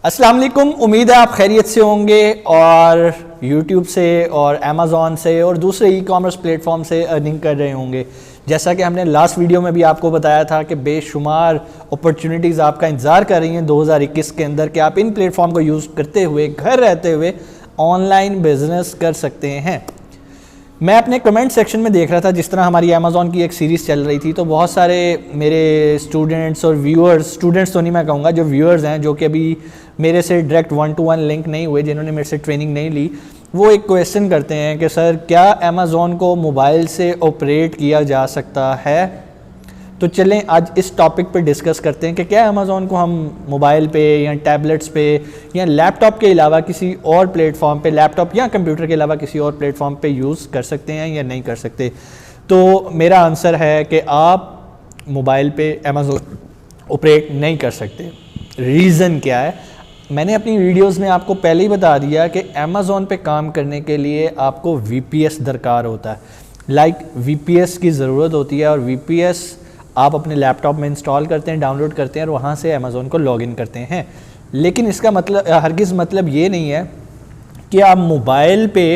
अस्सलाम वालेकुम। उम्मीद है आप खैरियत से होंगे और YouTube से और Amazon से और दूसरे ई कॉमर्स प्लेटफॉर्म से अर्निंग कर रहे होंगे। जैसा कि हमने लास्ट वीडियो में भी आपको बताया था कि बेशुमार अपॉर्चुनिटीज़ आपका इंतज़ार कर रही हैं 2021 के अंदर कि आप इन प्लेटफॉर्म को यूज़ करते हुए घर रहते हुए ऑनलाइन बिजनेस कर सकते हैं। मैं अपने कमेंट सेक्शन में देख रहा था, जिस तरह हमारी अमेज़ॉन की एक सीरीज़ चल रही थी, तो बहुत सारे मेरे स्टूडेंट्स और व्यूअर्स, स्टूडेंट्स तो नहीं मैं कहूँगा, जो व्यूअर्स हैं जो कि अभी मेरे से डायरेक्ट 1-to-1 लिंक नहीं हुए, जिन्होंने मेरे से ट्रेनिंग नहीं ली, वो एक क्वेश्चन करते हैं कि सर क्या अमेज़ॉन को मोबाइल से ऑपरेट किया जा सकता है। तो चलें आज इस टॉपिक पे डिस्कस करते हैं कि क्या अमेज़ॉन को हम मोबाइल पे या टैबलेट्स पे या लैपटॉप के अलावा किसी और प्लेटफॉर्म पे, लैपटॉप या कंप्यूटर के अलावा किसी और प्लेटफॉर्म पे यूज़ कर सकते हैं या नहीं कर सकते। तो मेरा आंसर है कि आप मोबाइल पे अमेज़ॉन ऑपरेट नहीं कर सकते। रीज़न क्या है? मैंने अपनी वीडियोस में आपको पहले ही बता दिया कि अमेज़ॉन पे काम करने के लिए आपको VPS दरकार होता है। VPS की ज़रूरत होती है और VPS आप अपने लैपटॉप में इंस्टॉल करते हैं, डाउनलोड करते हैं और वहाँ से अमेज़ॉन को लॉगिन करते हैं। लेकिन इसका मतलब हरगिज़ मतलब ये नहीं है कि आप मोबाइल पे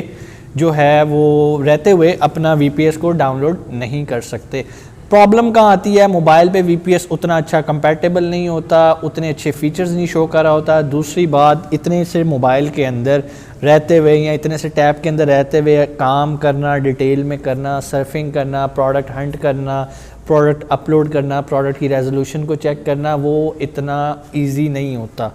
जो है वो रहते हुए अपना VPS को डाउनलोड नहीं कर सकते। प्रॉब्लम कहाँ आती है? मोबाइल पे VPS उतना अच्छा कंपैटिबल नहीं होता, उतने अच्छे फीचर्स नहीं शो कर रहा होता। दूसरी बात, इतने से मोबाइल के अंदर रहते हुए या इतने से टैब के अंदर रहते हुए काम करना, डिटेल में करना, सर्फिंग करना, प्रोडक्ट हंट करना, प्रोडक्ट अपलोड करना, प्रोडक्ट की रेजोल्यूशन को चेक करना, वो इतना इजी नहीं होता।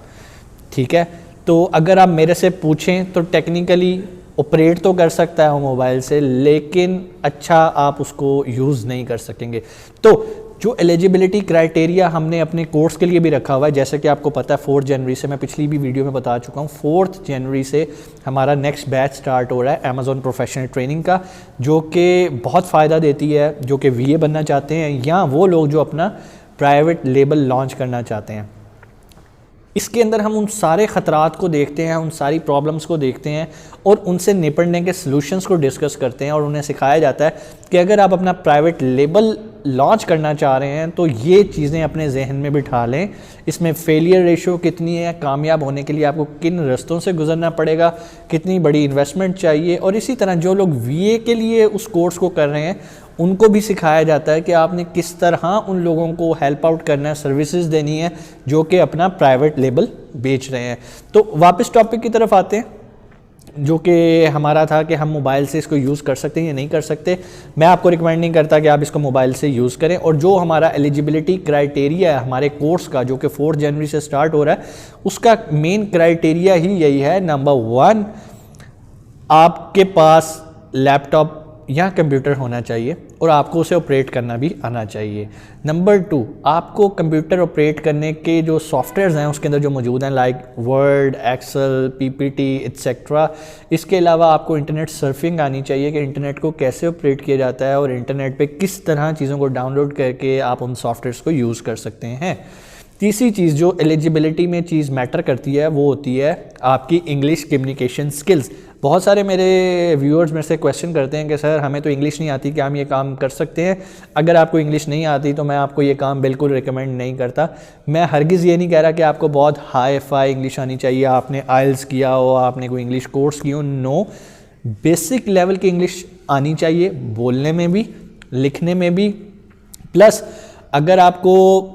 ठीक है, तो अगर आप मेरे से पूछें तो टेक्निकली ऑपरेट तो कर सकता है वो मोबाइल से, लेकिन अच्छा आप उसको यूज़ नहीं कर सकेंगे। तो जो एलिजिबिलिटी क्राइटेरिया हमने अपने कोर्स के लिए भी रखा हुआ है, जैसे कि आपको पता है 4 जनवरी से, मैं पिछली भी वीडियो में बता चुका हूँ, 4 जनवरी से हमारा नेक्स्ट बैच स्टार्ट हो रहा है अमेज़ॉन प्रोफेशनल ट्रेनिंग का, जो कि बहुत फ़ायदा देती है जो कि VA बनना चाहते हैं या वो लोग जो अपना प्राइवेट लेबल लॉन्च करना चाहते हैं। इसके अंदर हम उन सारे ख़तरात को देखते हैं, उन सारी प्रॉब्लम्स को देखते हैं और उनसे निपटने के सलूशंस को डिस्कस करते हैं और उन्हें सिखाया जाता है कि अगर आप अपना प्राइवेट लेबल लॉन्च करना चाह रहे हैं तो ये चीज़ें अपने जहन में बिठा लें। इसमें फेलियर रेशो कितनी है, कामयाब होने के लिए आपको किन रास्तों से गुजरना पड़ेगा, कितनी बड़ी इन्वेस्टमेंट चाहिए, और इसी तरह जो लोग VA के लिए उस कोर्स को कर रहे हैं उनको भी सिखाया जाता है कि आपने किस तरह उन लोगों को हेल्प आउट करना है, सर्विसेज देनी है जो कि अपना प्राइवेट लेबल बेच रहे हैं। तो वापस टॉपिक की तरफ आते हैं, जो कि हमारा था कि हम मोबाइल से इसको यूज़ कर सकते हैं या नहीं कर सकते। मैं आपको रिकमेंड नहीं करता कि आप इसको मोबाइल से यूज़ करें। और जो हमारा एलिजिबिलिटी क्राइटेरिया है हमारे कोर्स का, जो कि 4 जनवरी से स्टार्ट हो रहा है, उसका मेन क्राइटेरिया ही यही है। नंबर 1, आपके पास लैपटॉप या कंप्यूटर होना चाहिए और आपको उसे ऑपरेट करना भी आना चाहिए। नंबर 2, आपको कंप्यूटर ऑपरेट करने के जो सॉफ्टवेयर्स हैं उसके अंदर जो मौजूद हैं, like Word, Excel, PPT etcetera. इसके अलावा आपको इंटरनेट सर्फिंग आनी चाहिए कि इंटरनेट को कैसे ऑपरेट किया जाता है और इंटरनेट पे किस तरह चीज़ों को डाउनलोड करके आप उन सॉफ्टवेयर्स को यूज़ कर सकते हैं। तीसरी चीज़ जो एलिजिबिलिटी में चीज़ मैटर करती है वो होती है आपकी इंग्लिश कम्युनिकेशन स्किल्स। बहुत सारे मेरे व्यूअर्स मेरे से क्वेश्चन करते हैं कि सर हमें तो इंग्लिश नहीं आती, क्या हम ये काम कर सकते हैं? अगर आपको इंग्लिश नहीं आती तो मैं आपको ये काम बिल्कुल रिकमेंड नहीं करता। मैं हरगिज़ ये नहीं कह रहा कि आपको बहुत हाई फाई इंग्लिश आनी चाहिए, आपने IELTS किया हो, आपने कोई इंग्लिश कोर्स किया हो। नो, बेसिक लेवल की इंग्लिश आनी चाहिए, बोलने में भी, लिखने में भी। प्लस अगर आपको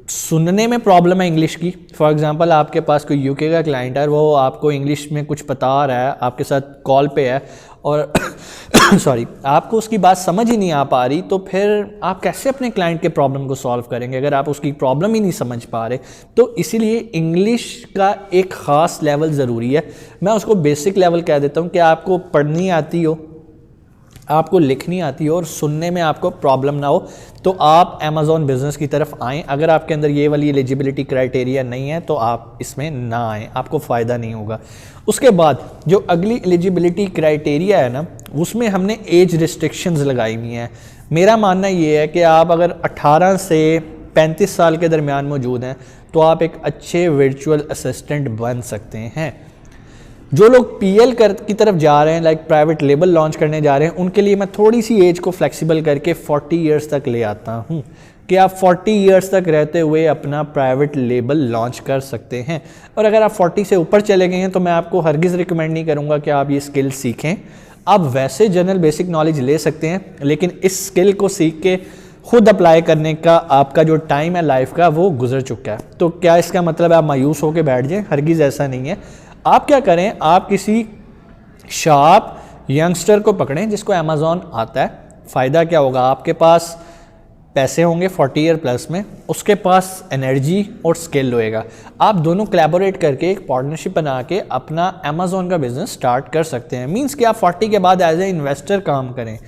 सुनने में प्रॉब्लम है इंग्लिश की, फॉर एग्जांपल आपके पास कोई UK का क्लाइंट है, वो आपको इंग्लिश में कुछ बता रहा है, आपके साथ कॉल पे है और सॉरी आपको उसकी बात समझ ही नहीं आ पा रही, तो फिर आप कैसे अपने क्लाइंट के प्रॉब्लम को सॉल्व करेंगे अगर आप उसकी प्रॉब्लम ही नहीं समझ पा रहे? तो इसीलिए इंग्लिश का एक ख़ास लेवल ज़रूरी है। मैं उसको बेसिक लेवल कह देता हूँ कि आपको पढ़नी आती हो, आपको लिखनी आती हो और सुनने में आपको प्रॉब्लम ना हो, तो आप अमेज़ॉन बिज़नेस की तरफ आएँ। अगर आपके अंदर ये वाली एलिजिबिलिटी क्राइटेरिया नहीं है तो आप इसमें ना आएँ, आपको फ़ायदा नहीं होगा। उसके बाद जो अगली एलिजिबिलिटी क्राइटेरिया है ना, उसमें हमने एज रिस्ट्रिक्शंस लगाई हुई हैं। मेरा मानना ये है कि आप अगर 18 से 35 साल के दरमियान मौजूद हैं तो आप एक अच्छे वर्चुअल असिस्टेंट बन सकते हैं। जो लोग PL की तरफ जा रहे हैं, लाइक प्राइवेट लेबल लॉन्च करने जा रहे हैं, उनके लिए मैं थोड़ी सी एज को फ्लेक्सिबल करके 40 ईयर्स तक ले आता हूँ। कि आप 40 ईयर्स तक रहते हुए अपना प्राइवेट लेबल लॉन्च कर सकते हैं। और अगर आप 40 से ऊपर चले गए हैं तो मैं आपको हरगिज़ रिकमेंड नहीं करूँगा कि आप ये स्किल सीखें। आप वैसे जनरल बेसिक नॉलेज ले सकते हैं, लेकिन इस स्किल को सीख के खुद अप्लाई करने का आपका जो टाइम है लाइफ का वो गुजर चुका है। तो क्या इसका मतलब है आप मायूस होकर बैठ जाएं? हरगिज़ ऐसा नहीं है। आप क्या करें, आप किसी शार्प यंगस्टर को पकड़ें जिसको अमेज़ॉन आता है। फ़ायदा क्या होगा, आपके पास पैसे होंगे 40 ईयर प्लस में, उसके पास एनर्जी और स्किल होएगा। आप दोनों कोलैबोरेट करके एक पार्टनरशिप बना के अपना अमेज़ॉन का बिज़नेस स्टार्ट कर सकते हैं। मींस कि आप 40 के बाद एज ए इन्वेस्टर काम करें,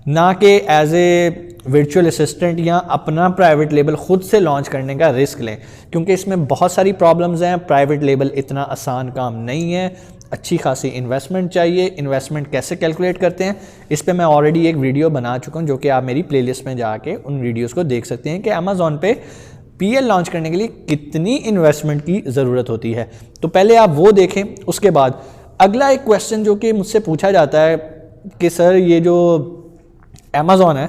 ना कि एज ए वर्चुअल असिस्टेंट या अपना प्राइवेट लेबल खुद से लॉन्च करने का रिस्क लें, क्योंकि इसमें बहुत सारी प्रॉब्लम्स हैं। प्राइवेट लेबल इतना आसान काम नहीं है, अच्छी खासी इन्वेस्टमेंट चाहिए। इन्वेस्टमेंट कैसे कैलकुलेट करते हैं इस पे मैं ऑलरेडी एक वीडियो बना चुका हूँ, जो कि आप मेरी प्लेलिस्ट में जाके उन वीडियोस को देख सकते हैं कि अमेज़ॉन पे पीएल लॉन्च करने के लिए कितनी इन्वेस्टमेंट की ज़रूरत होती है। तो पहले आप वो देखें। उसके बाद अगला एक क्वेश्चन जो कि मुझसे पूछा जाता है कि सर ये जो अमेज़ॉन है,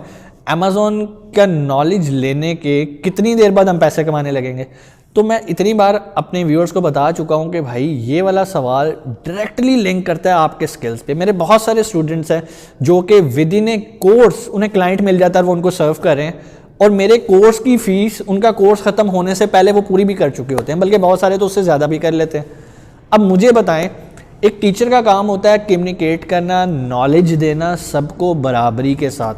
अमेज़ॉन का नॉलेज लेने के कितनी देर बाद हम पैसे कमाने लगेंगे। तो मैं इतनी बार अपने व्यूअर्स को बता चुका हूँ कि भाई ये वाला सवाल डायरेक्टली लिंक करता है आपके स्किल्स पे। मेरे बहुत सारे स्टूडेंट्स हैं जो कि विद इन ए कोर्स उन्हें क्लाइंट मिल जाता है और वो उनको सर्व कर रहे हैं, और मेरे कोर्स की फ़ीस उनका कोर्स ख़त्म होने से पहले वो पूरी भी कर चुके होते हैं, बल्कि बहुत सारे तो उससे ज़्यादा भी कर लेते हैं। अब मुझे बताएं, एक टीचर का काम होता है कम्युनिकेट करना, नॉलेज देना सबको बराबरी के साथ,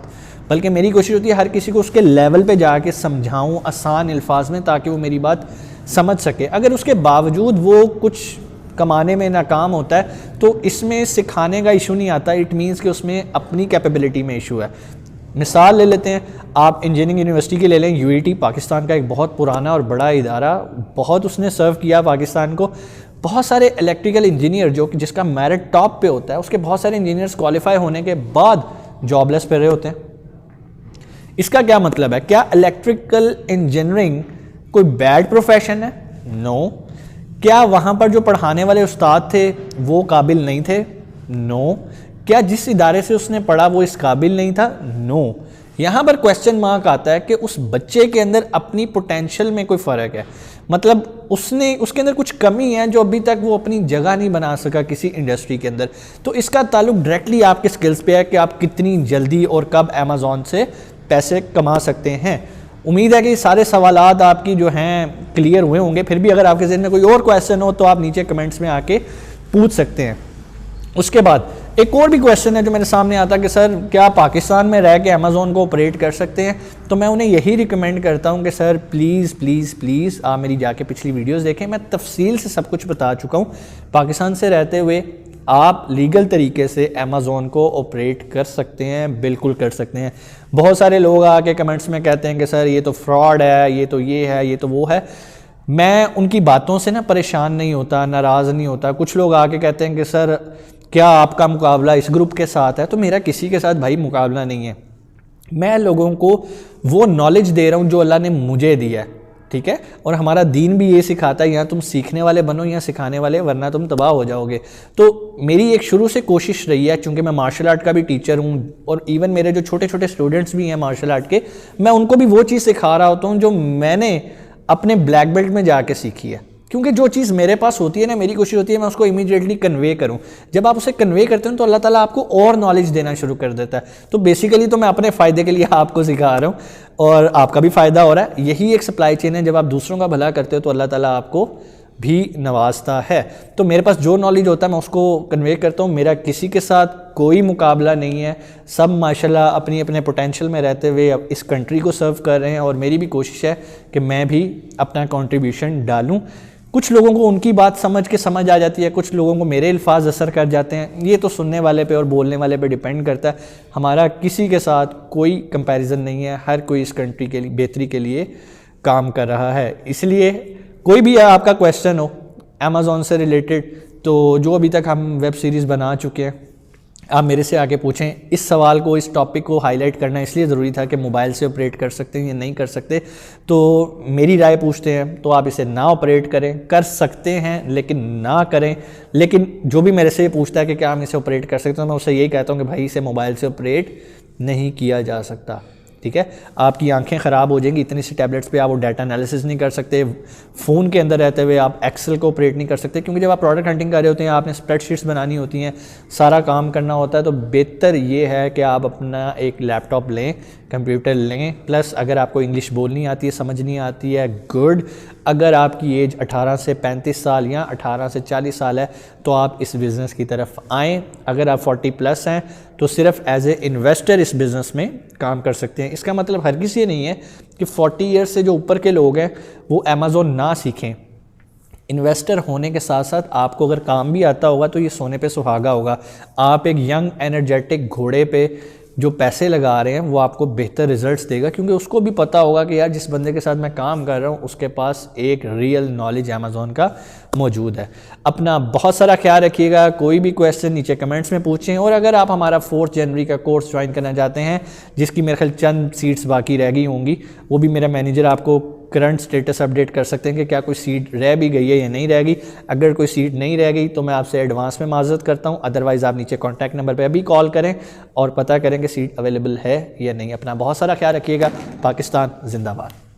बल्कि मेरी कोशिश होती है हर किसी को उसके लेवल पे जाके समझाऊं आसान अल्फाज में, ताकि वो मेरी बात समझ सके। अगर उसके बावजूद वो कुछ कमाने में नाकाम होता है तो इसमें सिखाने का इशू नहीं आता, इट मीन्स कि उसमें अपनी कैपेबिलिटी में इशू है। मिसाल ले लेते हैं, आप इंजीनियरिंग यूनिवर्सिटी की ले लें, यूईटी पाकिस्तान का एक बहुत पुराना और बड़ा इदारा, बहुत उसने सर्व किया पाकिस्तान को। बहुत सारे इलेक्ट्रिकल इंजीनियर जो कि जिसका मेरिट टॉप पे होता है, उसके बहुत सारे इंजीनियर्स क्वालिफाई होने के बाद जॉबलेस पे रहे होते हैं। इसका क्या मतलब है? क्या इलेक्ट्रिकल इंजीनियरिंग कोई बैड प्रोफेशन है? नो। क्या वहाँ पर जो पढ़ाने वाले उस्ताद थे वो काबिल नहीं थे? नो। क्या जिस इदारे से उसने पढ़ा वो इस काबिल नहीं था? नो। यहाँ पर क्वेश्चन मार्क आता है कि उस बच्चे के अंदर अपनी पोटेंशियल में कोई फ़र्क है, मतलब उसके अंदर कुछ कमी है जो अभी तक वो अपनी जगह नहीं बना सका किसी इंडस्ट्री के अंदर। तो इसका ताल्लुक डायरेक्टली आपके स्किल्स पे है कि आप कितनी जल्दी और कब अमेज़ॉन से पैसे कमा सकते हैं। उम्मीद है कि सारे सवालात आपकी जो हैं क्लियर हुए होंगे। फिर भी अगर आपके ज़हन में कोई और क्वेश्चन हो तो आप नीचे कमेंट्स में आके पूछ सकते हैं। उसके बाद एक और भी क्वेश्चन है जो मेरे सामने आता है कि सर क्या पाकिस्तान में रह के अमेज़ॉन को ऑपरेट कर सकते हैं? तो मैं उन्हें यही रिकमेंड करता हूं कि सर प्लीज़ प्लीज़ प्लीज़ आप मेरी जाके पिछली वीडियोस देखें, मैं तफसील से सब कुछ बता चुका हूं। पाकिस्तान से रहते हुए आप लीगल तरीके से अमेज़ॉन को ऑपरेट कर सकते हैं, बिल्कुल कर सकते हैं। बहुत सारे लोग आके कमेंट्स में कहते हैं कि सर ये तो फ्रॉड है, ये तो ये है, ये तो वो है। मैं उनकी बातों से ना परेशान नहीं होता, नाराज़ नहीं होता। कुछ लोग आके कहते हैं कि सर क्या आपका मुकाबला इस ग्रुप के साथ है? तो मेरा किसी के साथ भाई मुकाबला नहीं है। मैं लोगों को वो नॉलेज दे रहा हूँ जो अल्लाह ने मुझे दिया है, ठीक है। और हमारा दीन भी ये सिखाता है, यहाँ तुम सीखने वाले बनो या सिखाने वाले, वरना तुम तबाह हो जाओगे। तो मेरी एक शुरू से कोशिश रही है, चूँकि मैं मार्शल आर्ट का भी टीचर हूँ और इवन मेरे जो छोटे छोटे स्टूडेंट्स भी हैं मार्शल आर्ट के, मैं उनको भी वो चीज़ सिखा रहा होता हूँ जो मैंने अपने ब्लैक बेल्ट में जाके सीखी है। क्योंकि जो चीज़ मेरे पास होती है ना, मेरी कोशिश होती है मैं उसको इमीडिएटली कन्वे करूं। जब आप उसे कन्वे करते हो तो अल्लाह ताला आपको और नॉलेज देना शुरू कर देता है। तो बेसिकली तो मैं अपने फ़ायदे के लिए आपको सिखा रहा हूं और आपका भी फ़ायदा हो रहा है। यही एक सप्लाई चेन है, जब आप दूसरों का भला करते हो तो अल्लाह ताला आपको भी नवाजता है। तो मेरे पास जो नॉलेज होता है मैं उसको कन्वे करता हूँ। मेरा किसी के साथ कोई मुकाबला नहीं है, सब माशाल्लाह अपनी अपने पोटेंशियल में रहते हुए अब इस कंट्री को सर्व कर रहे हैं और मेरी भी कोशिश है कि मैं भी अपना कंट्रीब्यूशन डालूँ। कुछ लोगों को उनकी बात समझ आ जाती है, कुछ लोगों को मेरे अल्फाज असर कर जाते हैं। ये तो सुनने वाले पे और बोलने वाले पे डिपेंड करता है। हमारा किसी के साथ कोई कंपैरिजन नहीं है, हर कोई इस कंट्री के लिए बेहतरी के लिए काम कर रहा है। इसलिए कोई भी आपका क्वेश्चन हो अमेज़ॉन से रिलेटेड, तो जो अभी तक हम वेब सीरीज़ बना चुके हैं आप मेरे से आके पूछें। इस सवाल को, इस टॉपिक को हाईलाइट करना इसलिए ज़रूरी था कि मोबाइल से ऑपरेट कर सकते हैं या नहीं कर सकते, तो मेरी राय पूछते हैं तो आप इसे ना ऑपरेट करें। कर सकते हैं लेकिन ना करें। लेकिन जो भी मेरे से ये पूछता है कि क्या हम इसे ऑपरेट कर सकते हैं, मैं उससे यही कहता हूँ कि भाई इसे मोबाइल से ऑपरेट नहीं किया जा सकता। ठीक है, आपकी आंखें ख़राब हो जाएंगी, इतनी सी टैबलेट्स पे आप वो डाटा एनालिसिस नहीं कर सकते, फ़ोन के अंदर रहते हुए आप एक्सेल को ऑपरेट नहीं कर सकते, क्योंकि जब आप प्रोडक्ट हंटिंग कर रहे होते हैं आपने स्प्रेडशीट्स बनानी होती हैं, सारा काम करना होता है। तो बेहतर ये है कि आप अपना एक लैपटॉप लें, कंप्यूटर लें, प्लस अगर आपको इंग्लिश बोलनी आती है, समझनी आती है, गुड। अगर आपकी एज 18 से 35 साल या 18 से 40 साल है तो आप इस बिज़नेस की तरफ आएँ। अगर आप 40 प्लस हैं तो सिर्फ एज ए इन्वेस्टर इस बिज़नेस में काम कर सकते हैं। इसका मतलब हरगिज़ ये नहीं है कि 40 ईयर्स से जो ऊपर के लोग हैं वो अमेज़ॉन ना सीखें। इन्वेस्टर होने के साथ साथ आपको अगर काम भी आता होगा तो ये सोने पे सुहागा होगा। आप एक यंग एनर्जेटिक घोड़े पे जो पैसे लगा रहे हैं वो आपको बेहतर रिजल्ट्स देगा, क्योंकि उसको भी पता होगा कि यार जिस बंदे के साथ मैं काम कर रहा हूँ उसके पास एक रियल नॉलेज अमेज़ॉन का मौजूद है। अपना बहुत सारा ख्याल रखिएगा। कोई भी क्वेश्चन नीचे कमेंट्स में पूछें, और अगर आप हमारा 4 जनवरी का कोर्स ज्वाइन करना चाहते हैं जिसकी मेरे ख्याल चंद सीट्स बाकी रह गई होंगी, वो भी मेरा मैनेजर आपको करंट स्टेटस अपडेट कर सकते हैं कि क्या कोई सीट रह भी गई है या नहीं रह गई। अगर कोई सीट नहीं रह गई तो मैं आपसे एडवांस में माजरत करता हूं, अदरवाइज़ आप नीचे कॉन्टैक्ट नंबर पे अभी कॉल करें और पता करें कि सीट अवेलेबल है या नहीं। अपना बहुत सारा ख्याल रखिएगा। पाकिस्तान जिंदाबाद।